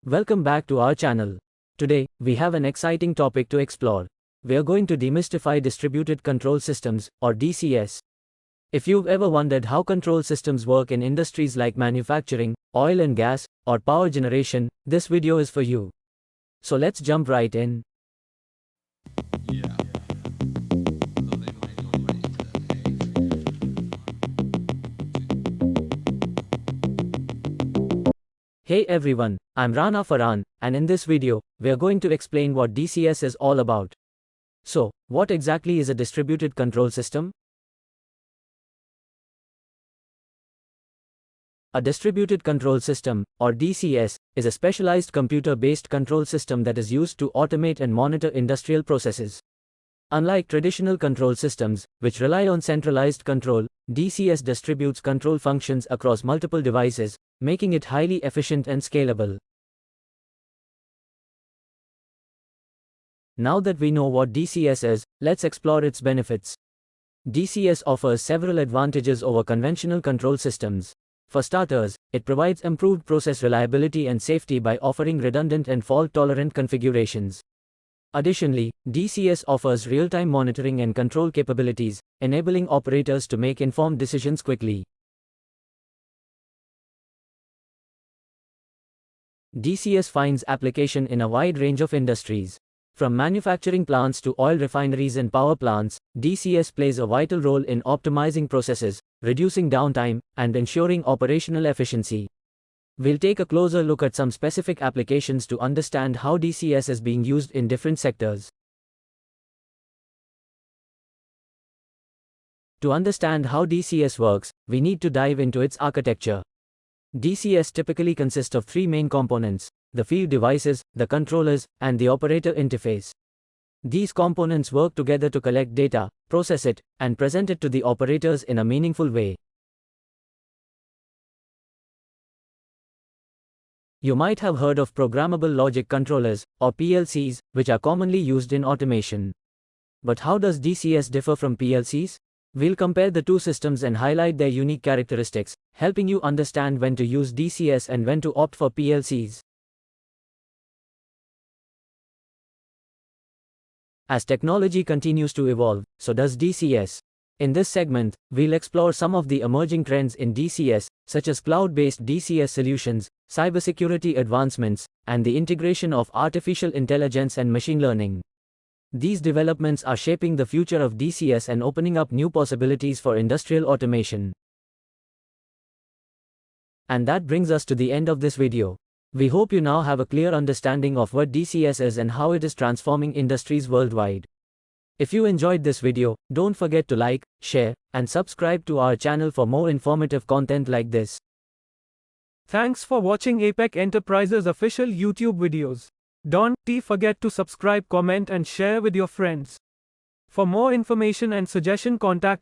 Welcome back to our channel. Today, we have an exciting topic to explore. We are going to demystify distributed control systems, or DCS. If you've ever wondered how control systems work in industries like manufacturing, oil and gas, or power generation, this video is for you. So let's jump right in. Hey everyone, I'm Rana Farhan, and in this video, we are going to explain what DCS is all about. So, what exactly is a distributed control system? A distributed control system, or DCS, is a specialized computer-based control system that is used to automate and monitor industrial processes. Unlike traditional control systems, which rely on centralized control, DCS distributes control functions across multiple devices, making it highly efficient and scalable. Now that we know what DCS is, let's explore its benefits. DCS offers several advantages over conventional control systems. For starters, it provides improved process reliability and safety by offering redundant and fault-tolerant configurations. Additionally, DCS offers real-time monitoring and control capabilities, enabling operators to make informed decisions quickly. DCS finds application in a wide range of industries. From manufacturing plants to oil refineries and power plants, DCS plays a vital role in optimizing processes, reducing downtime, and ensuring operational efficiency. We'll take a closer look at some specific applications to understand how DCS is being used in different sectors. To understand how DCS works, we need to dive into its architecture. DCS typically consists of three main components: the field devices, the controllers, and the operator interface. These components work together to collect data, process it, and present it to the operators in a meaningful way. You might have heard of programmable logic controllers, or PLCs, which are commonly used in automation. But how does DCS differ from PLCs? We'll compare the two systems and highlight their unique characteristics, helping you understand when to use DCS and when to opt for PLCs. As technology continues to evolve, so does DCS. In this segment, we'll explore some of the emerging trends in DCS, such as cloud-based DCS solutions, cybersecurity advancements, and the integration of artificial intelligence and machine learning. These developments are shaping the future of DCS and opening up new possibilities for industrial automation. And that brings us to the end of this video. We hope you now have a clear understanding of what DCS is and how it is transforming industries worldwide. If you enjoyed this video, don't forget to like, share, and subscribe to our channel for more informative content like this. Thanks for watching Apex Enterprises official YouTube videos. Don't forget to subscribe, comment and share with your friends. For more information and suggestion, contact